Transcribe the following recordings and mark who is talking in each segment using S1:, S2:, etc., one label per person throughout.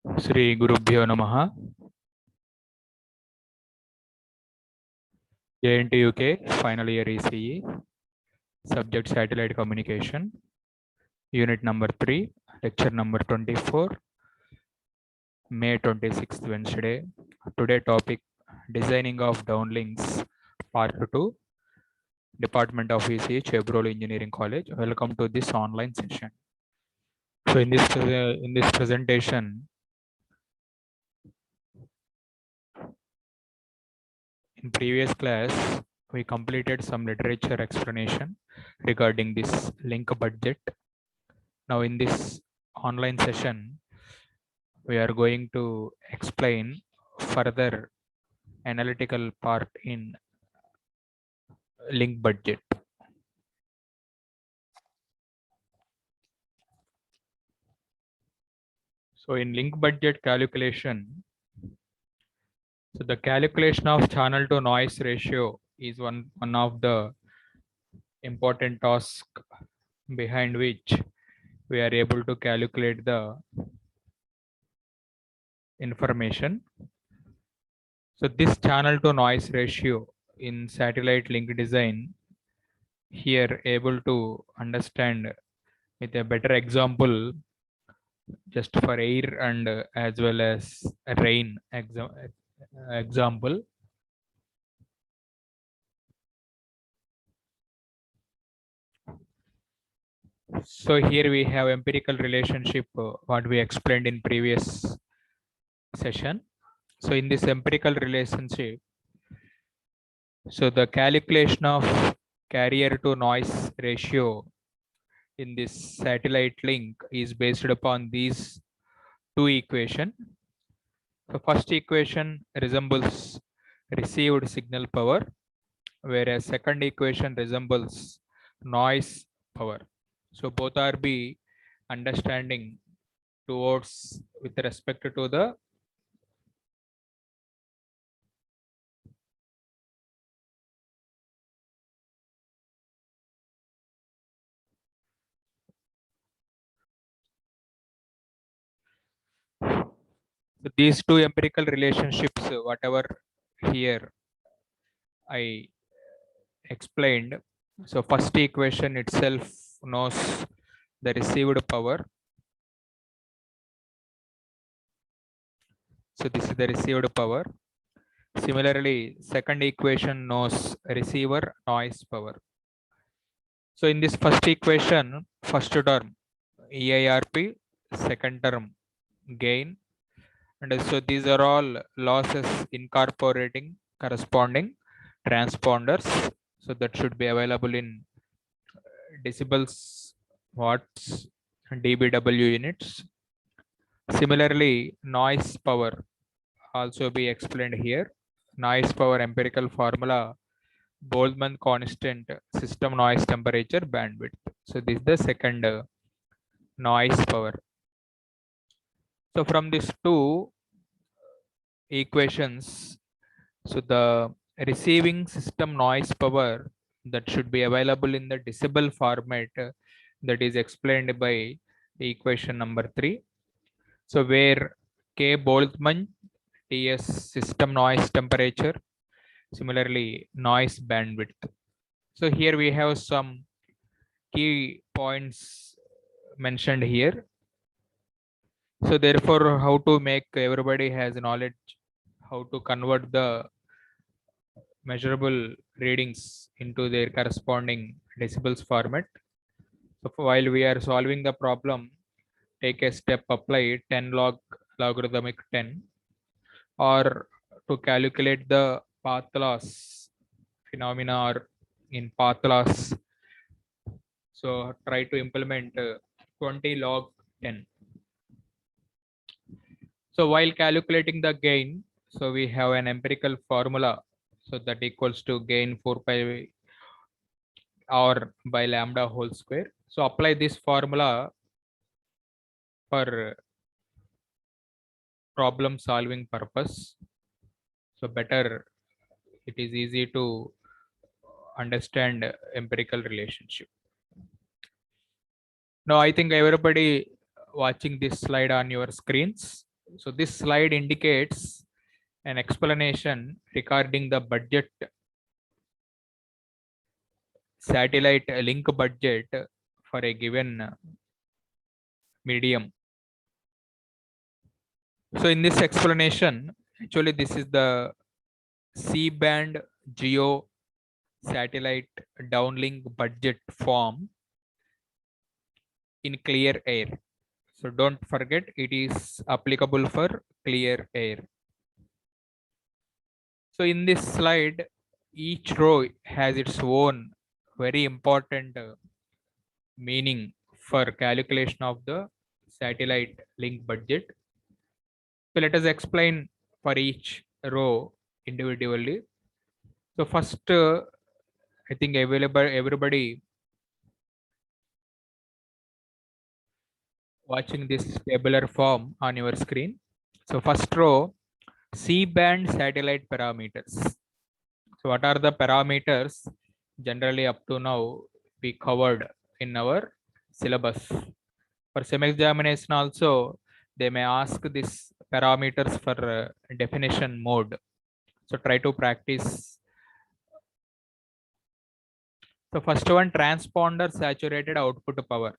S1: Sri Gurubhyo Namaha. JNTUK final year ECE, subject satellite communication, unit number 3, lecture number 24, May 26th, Wednesday. Today topic designing of downlinks, part 2, Department of ECE, Chevrolet Engineering College. Welcome to this online session. So in this presentation, in previous class, we completed some literature explanation regarding this link budget. Now in this online session, we are going to explain further analytical part in link budget. So in link budget calculation, so the calculation of channel to noise ratio is one of the important tasks behind which we are able to calculate the information. So this channel to noise ratio in satellite link design, here able to understand with a better example just for air and as well as rain example. So here we have empirical relationship, what we explained in previous session. So in this empirical relationship, so the calculation of carrier to noise ratio in this satellite link is based upon these two equations. The first equation resembles received signal power, whereas second equation resembles noise power. So both are be understanding towards with respect to the so these two empirical relationships, whatever here I explained. So first equation itself knows the received power. So this is the received power. Similarly, second equation knows receiver noise power. So in this first equation, first term EIRP, second term gain, and so these are all losses incorporating corresponding transponders. So that should be available in decibels, watts, and dBW units. Similarly, noise power also be explained here. Noise power empirical formula, Boltzmann constant, system noise temperature bandwidth. So this is the second noise power. So from these two equations, so the receiving system noise power that should be available in the decibel format, that is explained by equation number 3. So where K Boltzmann, Ts system noise temperature, similarly noise bandwidth. So here we have some key points mentioned here. So therefore, how to make everybody has knowledge how to convert the measurable readings into their corresponding decibels format. So while we are solving the problem, take a step, apply 10 logarithmic 10, or to calculate the path loss phenomena or in path loss. So try to implement 20 log 10. So while calculating the gain, so we have an empirical formula. So that equals to gain 4 pi or by lambda whole square. So apply this formula for problem solving purpose. So better, it is easy to understand empirical relationship. Now I think everybody watching this slide on your screens. So this slide indicates an explanation regarding the budget, satellite link budget for a given medium. So in this explanation, actually this is the C-band geo satellite downlink budget form in clear air. So don't forget, it is applicable for clear air. So in this slide, each row has its own very important meaning for calculation of the satellite link budget. So let us explain for each row individually. So first, I think everybody watching this tabular form on your screen. So first row, C-band satellite parameters. So what are the parameters generally up to now we covered in our syllabus? For SEM examination also, they may ask these parameters for definition mode. So try to practice. So first one, transponder saturated output power.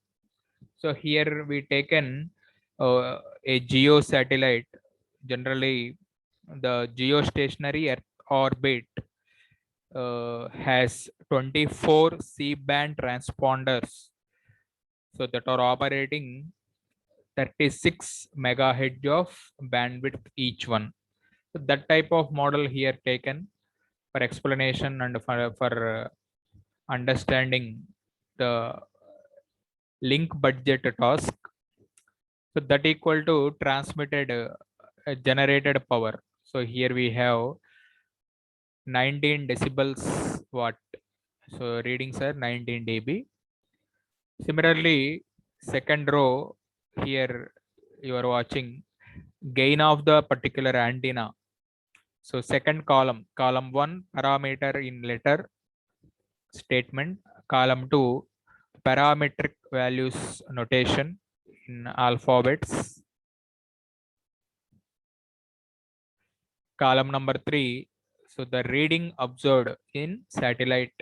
S1: So here we taken a geo satellite. Generally, the geostationary Earth orbit has 24 C-band transponders. So that are operating 36 megahertz of bandwidth each one. So that type of model here taken for explanation and for understanding the link budget task. So that equal to transmitted generated power. So here we have 19 decibels watt. So readings are 19 dB. Similarly, second row here you are watching gain of the particular antenna. So second column, column 1 parameter in letter statement, column 2 parametric values notation in alphabets, column number 3, so the reading observed in satellite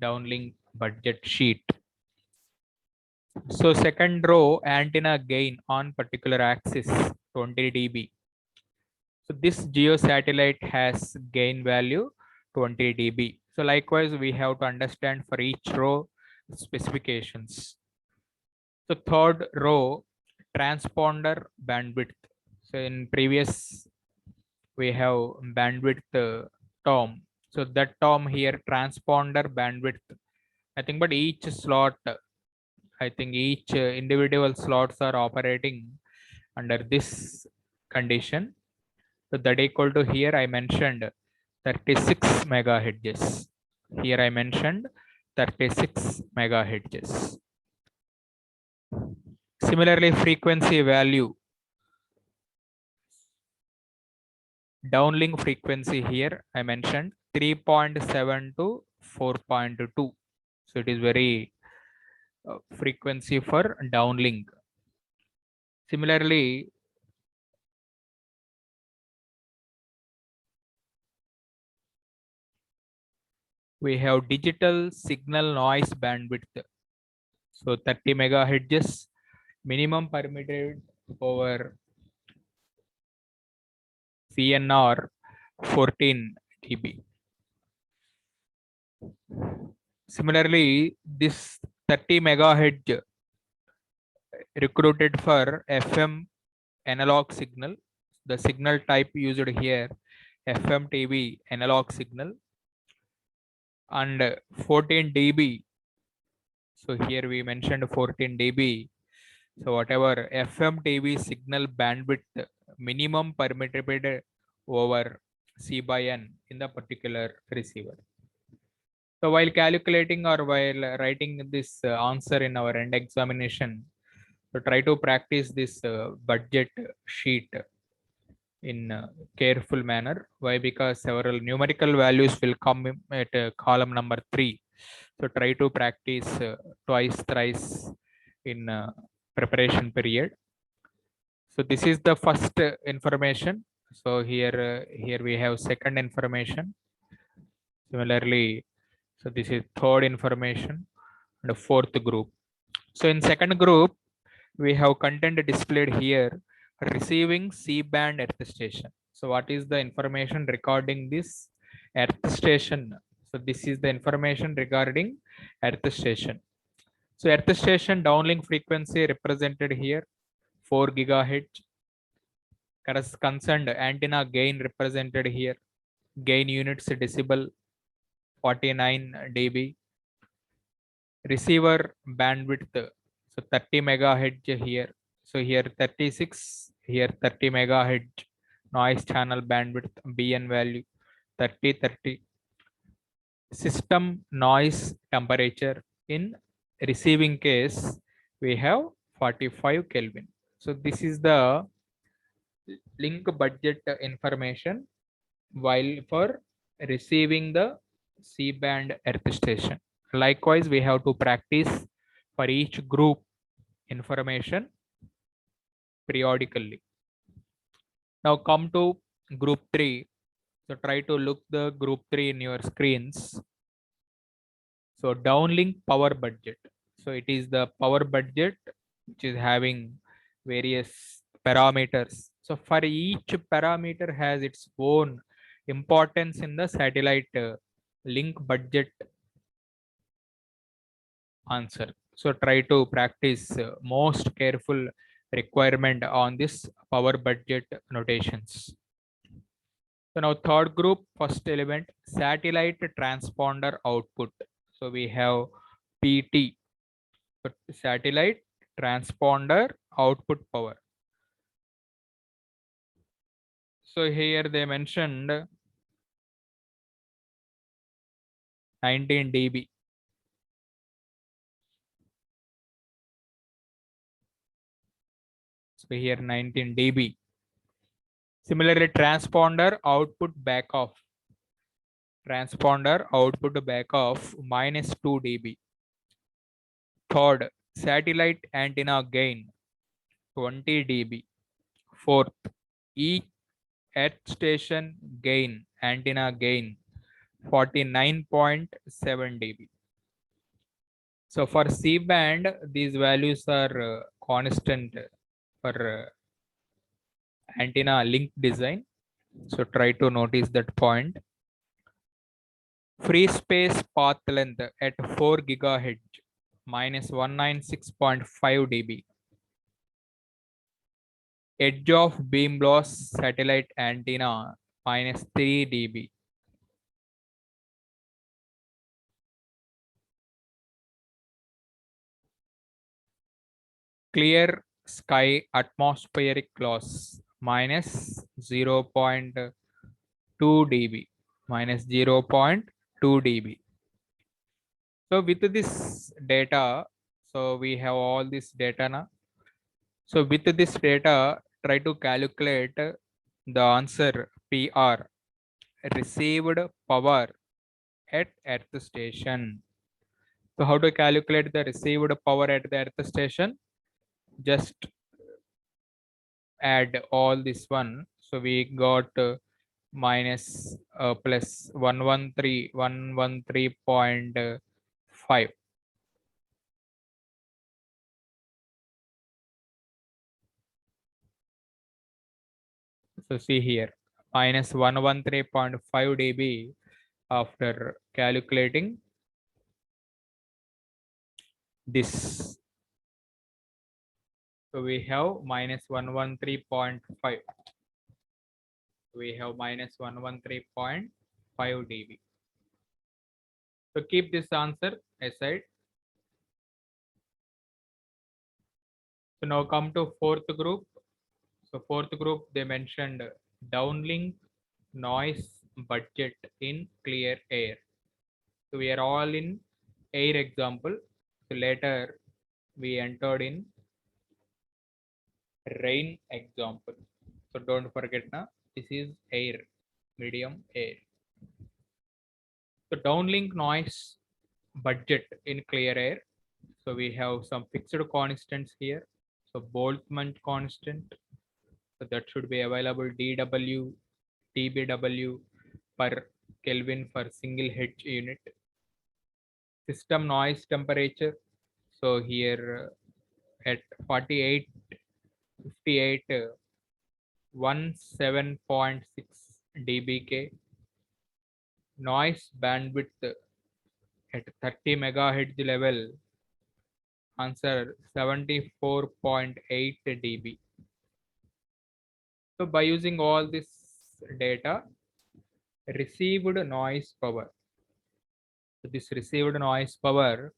S1: downlink budget sheet. So second row antenna gain on particular axis 20 dB. So this geo satellite has gain value 20 dB. So likewise, we have to understand for each row specifications. So third row, transponder bandwidth. So in previous, we have bandwidth term. So that term here, transponder bandwidth. I think, but each slot, I think each individual slots are operating under this condition. So that equal to here I mentioned 36 megahertz. Here I mentioned 36 megahertz. Similarly, frequency value. Downlink frequency here I mentioned 3.7 to 4.2. So it is very frequency for downlink. Similarly, we have digital signal noise bandwidth. So 30 megahertz minimum permitted over CNR 14 dB. Similarly, this 30 megahertz recruited for FM analog signal. The signal type used here, FM TV analog signal, and 14 dB. So here we mentioned 14 dB. So whatever FM TV signal bandwidth minimum permitted over C by N in the particular receiver. So while calculating or while writing this answer in our end examination, so try to practice this budget sheet in careful manner. Why? Because several numerical values will come at column number 3. So try to practice twice, thrice in preparation period. So this is the first information. So here we have second information. Similarly, so this is third information and the fourth group. So in second group, we have content displayed here, receiving C-band earth station. So what is the information regarding this earth station? So this is the information regarding earth station. So earth station downlink frequency represented here 4 gigahertz. Concerned antenna gain represented here. Gain units decibel 49 dB. Receiver bandwidth, so 30 megahertz here. So here 36, here 30 megahertz. Noise channel bandwidth BN value 30 30. System noise temperature in receiving case we have 45 Kelvin. So this is the link budget information while for receiving the C-band earth station. Likewise, we have to practice for each group information periodically. Now come to group 3. So try to look the group 3 in your screens. So downlink power budget. So it is the power budget which is having various parameters. So for each parameter has its own importance in the satellite link budget answer. So try to practice most careful requirement on this power budget notations. So now third group, first element, satellite transponder output. So we have PT, satellite transponder output power. So here they mentioned 19 dB. So here 19 dB. Similarly, transponder output back off. Transponder output back off minus 2 dB. Third, satellite antenna gain 20 dB. Fourth, each earth station gain, antenna gain 49.7 dB. So for C band, these values are constant for antenna link design. So try to notice that point. Free space path length at 4 gigahertz minus 196.5 dB. Edge of beam loss satellite antenna minus 3 dB. Clear sky atmospheric loss minus 0.2 dB. Minus 0.2 dB. So with this data, so we have all this data now. So with this data, try to calculate the answer PR, received power at earth station. So how to calculate the received power at the earth station? Just add all this one. So we got minus plus 113.5. So see here, minus 113.5 dB after calculating this. So we have minus 113.5. We have minus 113.5 dB. So keep this answer aside. So now come to fourth group. So fourth group, they mentioned downlink noise budget in clear air. So we are all in air example. So later we entered in rain example. So don't forget now, this is air, medium air. So downlink noise budget in clear air. So we have some fixed constants here. So Boltzmann constant, So that should be available dW, dBW per Kelvin for single H unit. System noise temperature. So here at 48, 58, 17.6 dBk. Noise bandwidth at 30 megahertz level, answer 74.8 dB. So by using all this data, received noise power. So this received noise power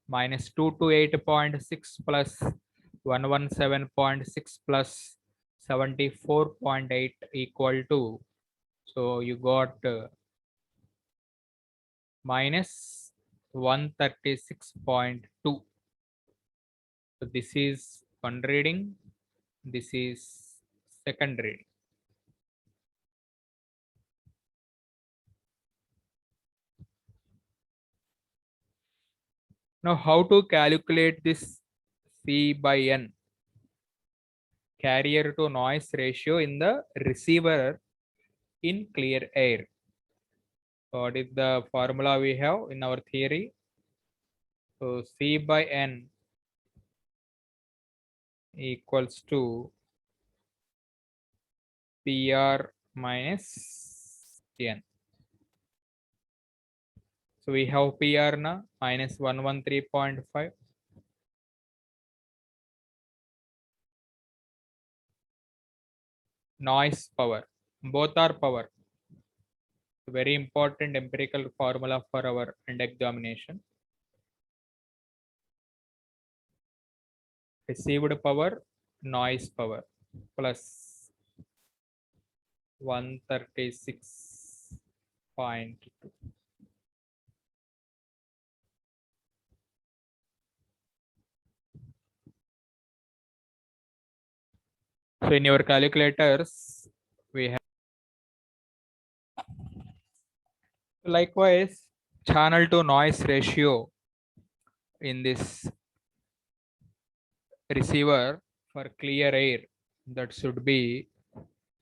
S1: minus 228.6 plus 117.6 plus 74.8 equal to, so you got minus 136.2. So this is one reading, this is second reading. Now how to calculate this C by N, carrier to noise ratio in the receiver in clear air? What is the formula we have in our theory? So C by N equals to PR minus N. So we have PR na minus 113.5. Noise power, both are power. Very important empirical formula for our end examination. Received power, noise power plus 136.2. So in your calculators, we have likewise channel to noise ratio in this receiver for clear air, that should be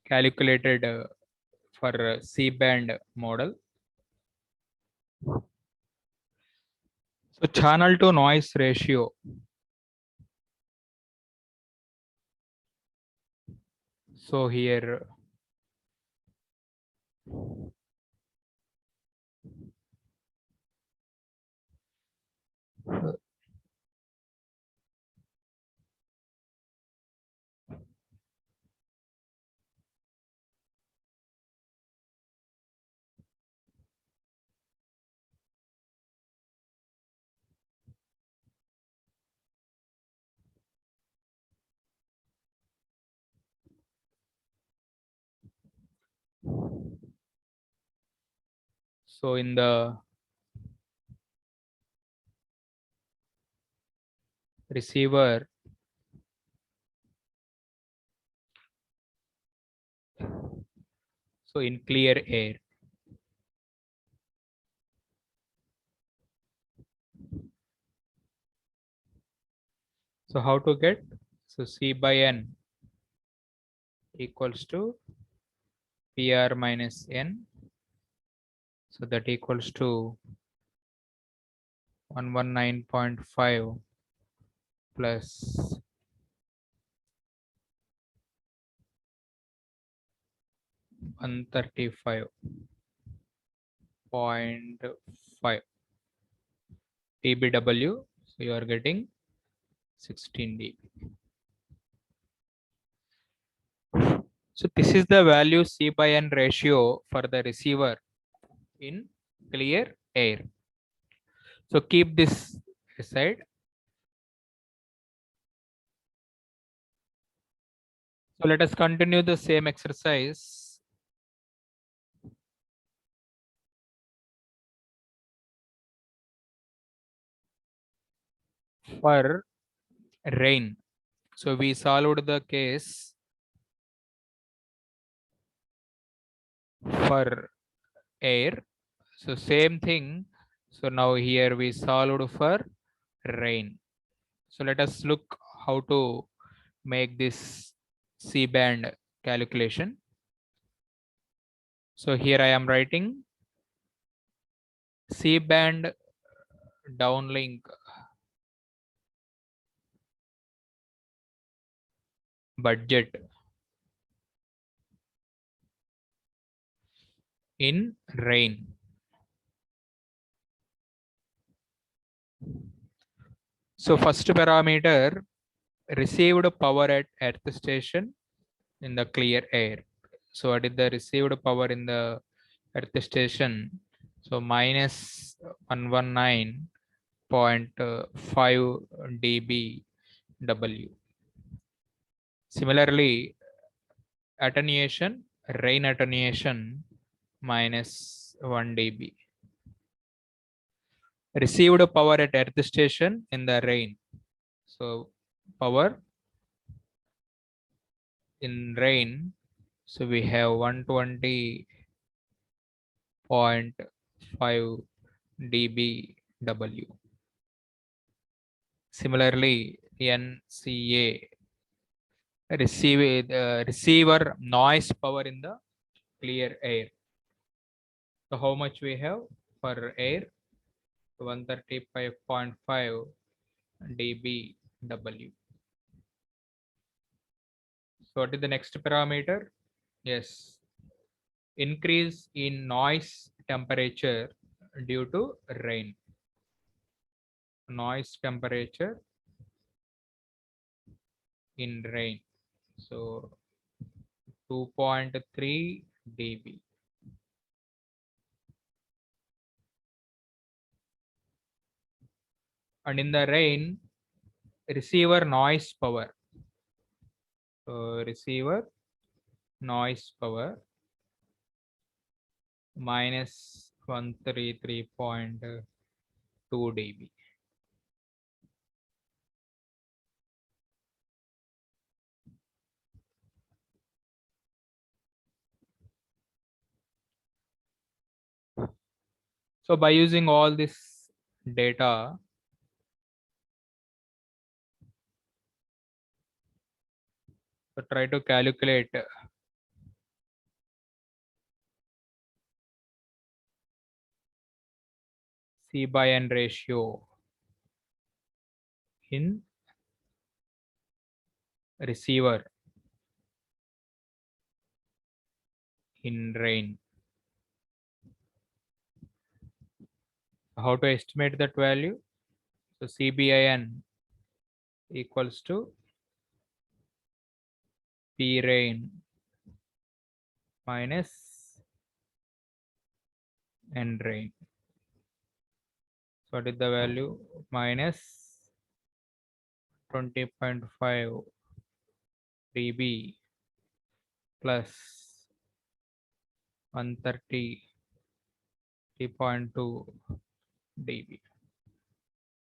S1: calculated for C band model. So channel to noise ratio. So here so in the receiver, so in clear air, so how to get? So C by N equals to PR minus N, so that equals to 119.5 plus 135.5 dBW. So you are getting 16 dB. So this is the value C by N ratio for the receiver in clear air. So keep this aside. So let us continue the same exercise. For rain. So we solved the case for air. So same thing. So now here we solved for rain. So let us look how to make this C band calculation. So here I am writing C-band downlink budget in rain. So first parameter, received power at earth station in the clear air. So what is the received power in the earth station? So minus 119.5 dB W. Similarly, attenuation, rain attenuation minus 1 dB. Received power at earth station in the rain. So power in rain. So we have 120.5 dB W. Similarly, NCA, receiver noise power in the clear air. So how much we have for air? 135.5 dB W. So what is the next parameter? Yes, increase in noise temperature due to rain. Noise temperature in rain. So 2.3 dB. And in the rain, receiver noise power. So receiver noise power minus 133.2 dB. So by using all this data, so try to calculate C by N ratio in receiver in rain. How to estimate that value? So CBIN equals to P rain minus N rain. So what is the value? Minus 20.5 dB plus 130.2 dB.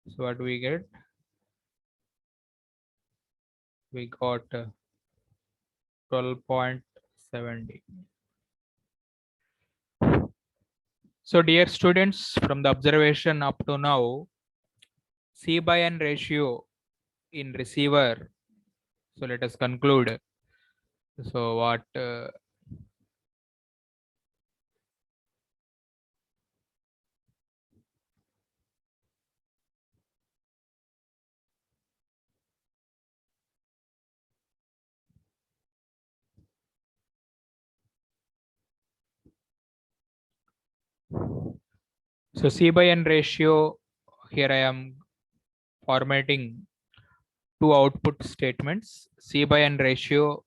S1: So what do we get? We got 12.7 dB. So dear students, from the observation up to now, C by N ratio in receiver. So let us conclude. So what so C by N ratio, here I am formatting two output statements. C by N ratio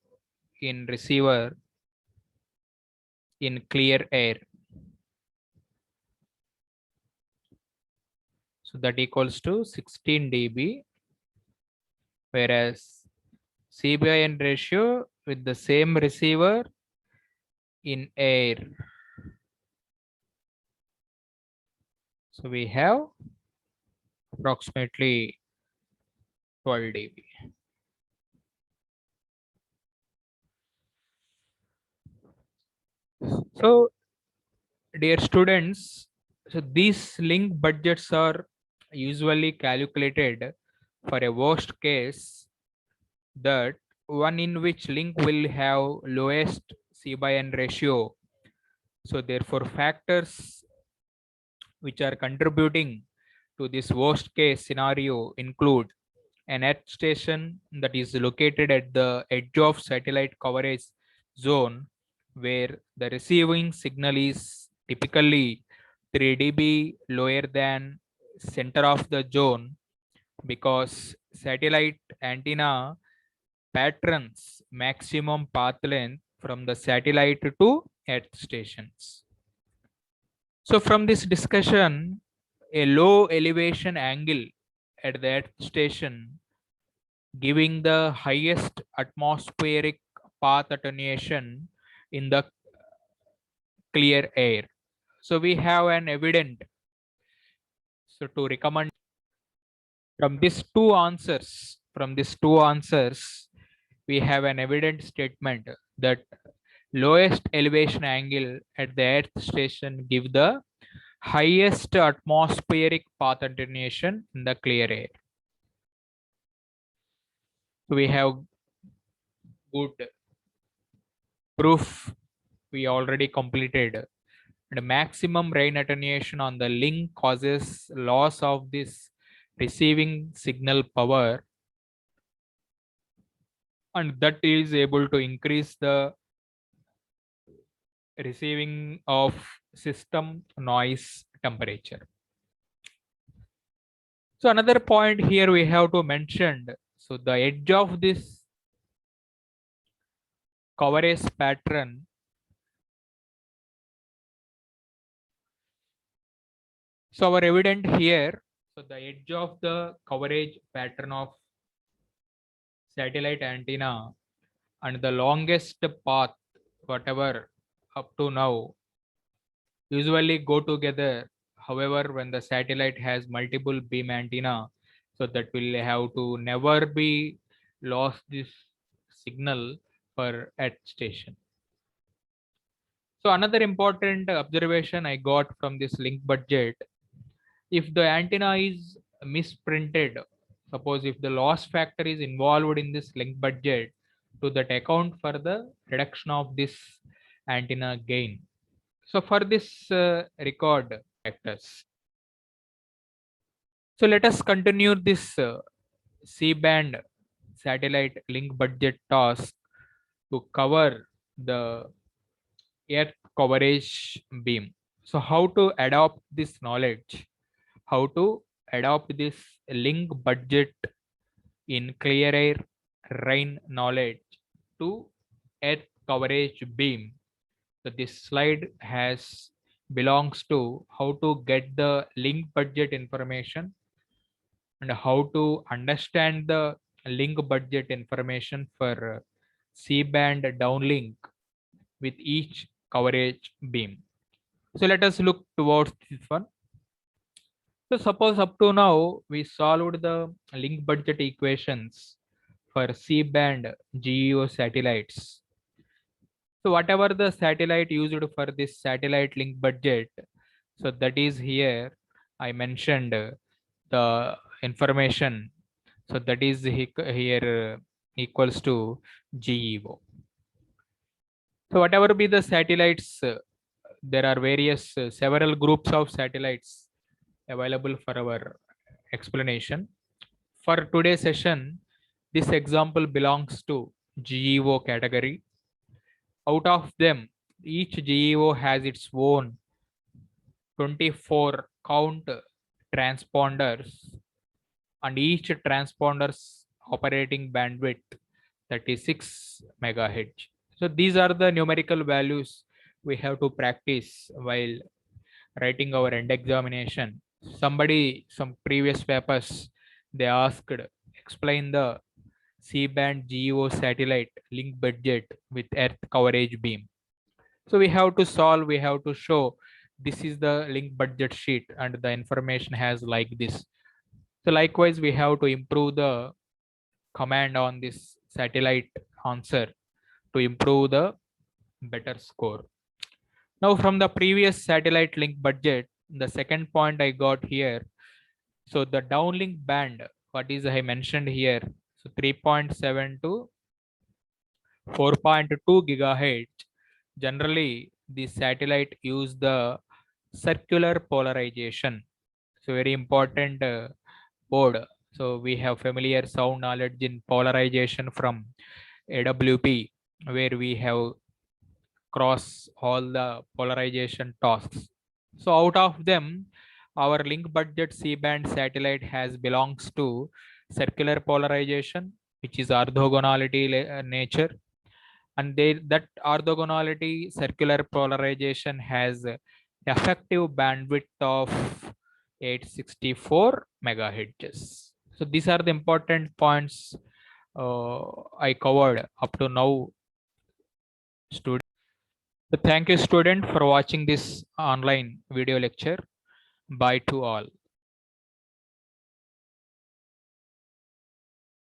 S1: in receiver in clear air. So that equals to 16 dB, whereas C by N ratio with the same receiver in air. So we have approximately 12 dB. So dear students, so these link budgets are usually calculated for a worst case that one in which link will have lowest C by N ratio. So therefore factors which are contributing to this worst case scenario include an earth station that is located at the edge of satellite coverage zone where the receiving signal is typically 3 dB lower than center of the zone because satellite antenna patterns maximum path length from the satellite to earth stations. So from this discussion, a low elevation angle at the earth station giving the highest atmospheric path attenuation in the clear air. So we have an evident. So to recommend from these two answers, we have an evident statement that lowest elevation angle at the earth station give the highest atmospheric path attenuation in the clear air. So we have good proof we already completed. The maximum rain attenuation on the link causes loss of this receiving signal power, and that is able to increase the receiving of system noise temperature. So another point here we have to mention, so the edge of this coverage pattern, so our evident here, so the edge of the coverage pattern of satellite antenna and the longest path whatever up to now usually go together. However, when the satellite has multiple beam antenna, so that will have to never be lost this signal for at station. So another important observation I got from this link budget, if the antenna is misprinted, suppose if the loss factor is involved in this link budget, to that account for the reduction of this antenna gain. So for this record factors. So let us continue this C-band satellite link budget task to cover the earth coverage beam. So how to adopt this knowledge? How to adopt this link budget in clear air rain knowledge to earth coverage beam? So this slide has belongs to how to get the link budget information and how to understand the link budget information for C-band downlink with each coverage beam. So let us look towards this one. So suppose up to now we solved the link budget equations for C-band GEO satellites. So whatever the satellite used for this satellite link budget, so that is here I mentioned the information. So that is here equals to GEO. So whatever be the satellites, there are various several groups of satellites available for our explanation. For today's session, this example belongs to GEO category. Out of them, each GEO has its own 24 count transponders and each transponder's operating bandwidth 36 megahertz. So these are the numerical values we have to practice while writing our end examination. Some previous papers, they asked explain the C-band GEO satellite link budget with earth coverage beam. So we have to solve, we have to show this is the link budget sheet and the information has like this. So likewise, we have to improve the command on this satellite answer to improve the better score. Now from the previous satellite link budget, the second point I got here. So the downlink band, what is I mentioned here? So 3.7 to 4.2 gigahertz. Generally, the satellite use the circular polarization. So very important board. So we have familiar sound knowledge in polarization from AWP, where we have cross all the polarization tasks. So out of them, our link budget C-band satellite has belongs to circular polarization, which is orthogonality nature, and that orthogonality circular polarization has effective bandwidth of 864 megahertz. So these are the important points I covered up to now, student. So thank you, student, for watching this online video lecture. Bye to all.